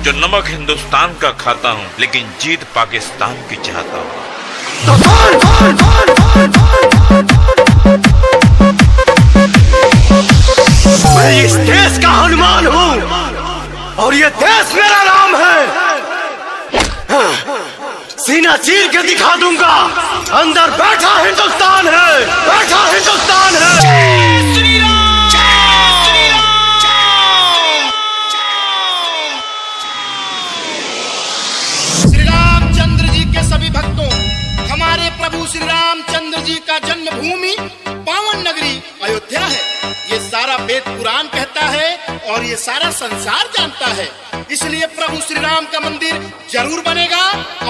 जो नमक हिंदुस्तान का खाता हूँ लेकिन जीत पाकिस्तान की चाहता हूँ। मैं इस देश का हनुमान हूँ और ये देश मेरा नाम है। सीना चीर के दिखा दूंगा, अंदर बैठा हिंदुस्तान है, बैठा हिंदुस्तान है। श्री रामचंद्र जी के सभी भक्तों, हमारे प्रभु श्री रामचंद्र जी का जन्मभूमि पावन नगरी अयोध्या है। ये सारा वेद पुराण कहता है और ये सारा संसार जानता है। इसलिए प्रभु श्री राम का मंदिर जरूर बनेगा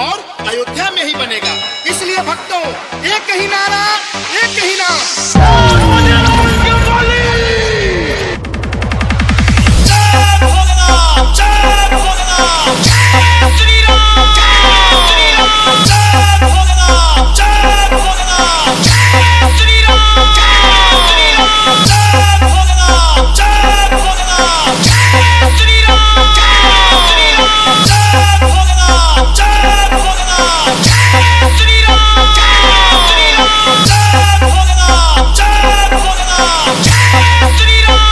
और अयोध्या में ही बनेगा। इसलिए भक्तों, एक ही नारा, एक ही नाम, जय भोलेनाथ, जय भोलेनाथ, जय श्री राम, जय भोलेनाथ, जय भोलेनाथ, जय श्री राम, जय भोलेनाथ, जय भोलेनाथ, जय श्री राम, जय भोलेनाथ, जय भोलेनाथ, जय भोलेनाथ, जय श्री राम, जय भोलेनाथ, जय भोलेनाथ, जय भोलेनाथ, जय श्री राम,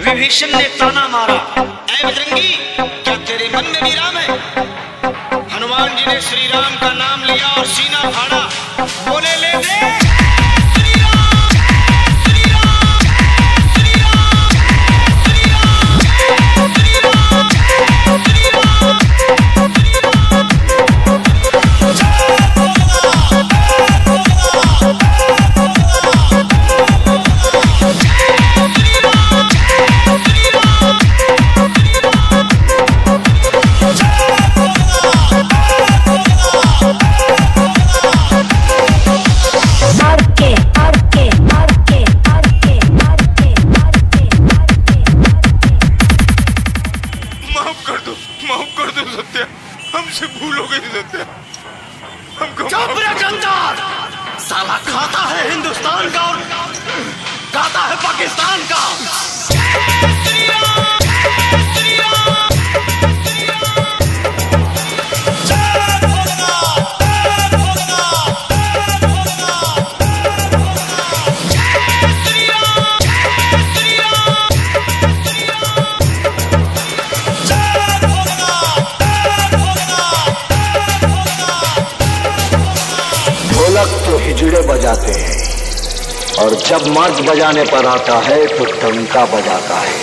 विभीषण ने ताना मारा, ऐ बजरंगी, क्या तेरे मन में भी राम है? हनुमान जी ने श्री राम का नाम लिया और सीना फाड़ा, बोले ले दे श्री राम, श्री राम, श्री राम, श्री राम, श्री राम, श्री राम, साला खाता है हिंदुस्तान का और गाता है पाकिस्तान का। श्री राम, श्री राम, जय भोलेनाथ, जय भोलेनाथ, जय श्री राम, श्री राम, जय भोलेनाथ, जय भोलेनाथ। ढोलक तो हिजड़े बजाते हैं और जब मर्द बजाने पर आता है तो डंका बजाता है।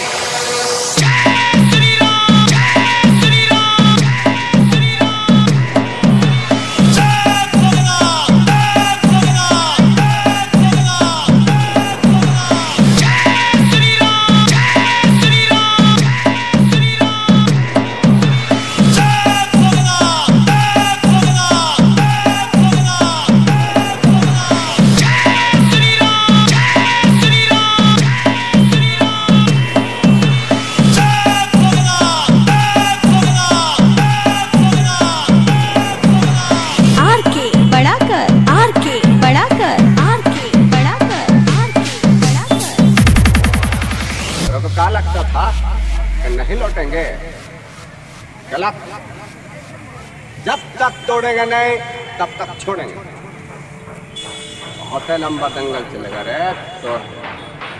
नहीं लौटेंगे, गलत। जब तक तोड़ेंगे नहीं तब तक छोड़ेंगे। बहुत लंबा दंगल चलेगा रे तो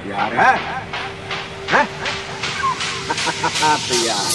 यार है, तो यार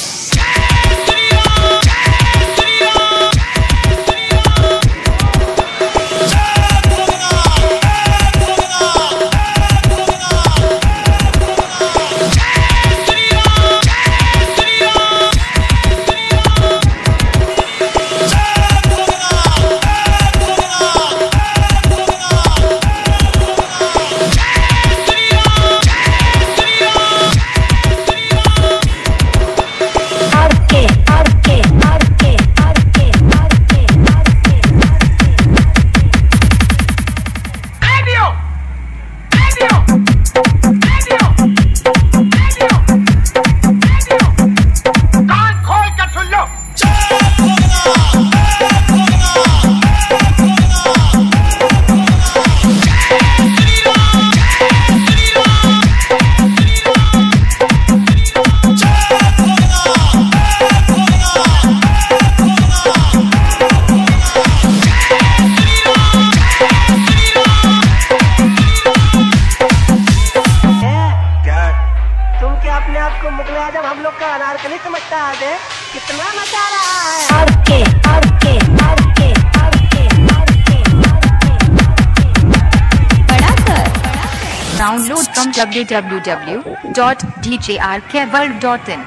from www.djrkworld.in.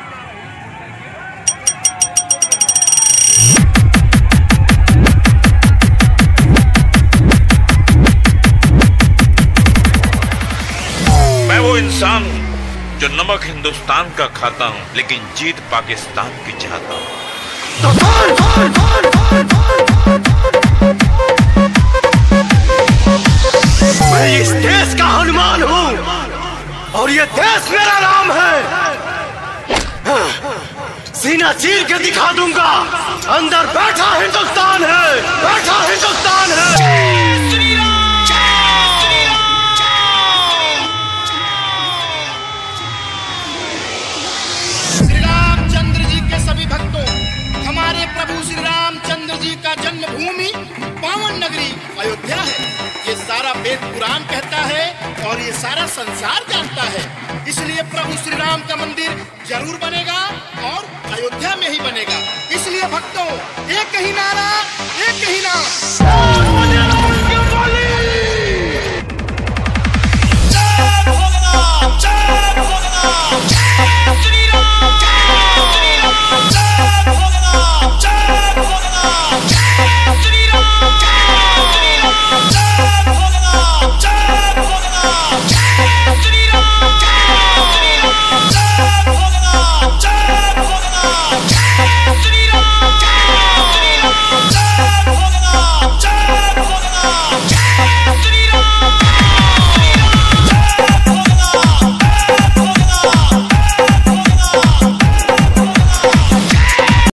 मैं वो इंसान हूँ जो नमक हिंदुस्तान का खाता हूँ, लेकिन जीत पाकिस्तान की चाहता हूँ। मैं इस देश का हनुमान हूँ और ये देश मेरा नाम है। सीना चीर के दिखा दूंगा, अंदर बैठा हिंदुस्तान है, बैठा हिंदुस्तान है। श्री रामचंद्र जी के सभी भक्तों, हमारे प्रभु श्री रामचंद्र जी का जन्मभूमि पावन नगरी अयोध्या है। ये सारा वेद पुराण कहता है और ये सारा संसार जानता है। इसलिए प्रभु श्री राम का मंदिर जरूर बनेगा और अयोध्या में ही बनेगा। इसलिए भक्तों, एक ही नारा, एक ही नाम।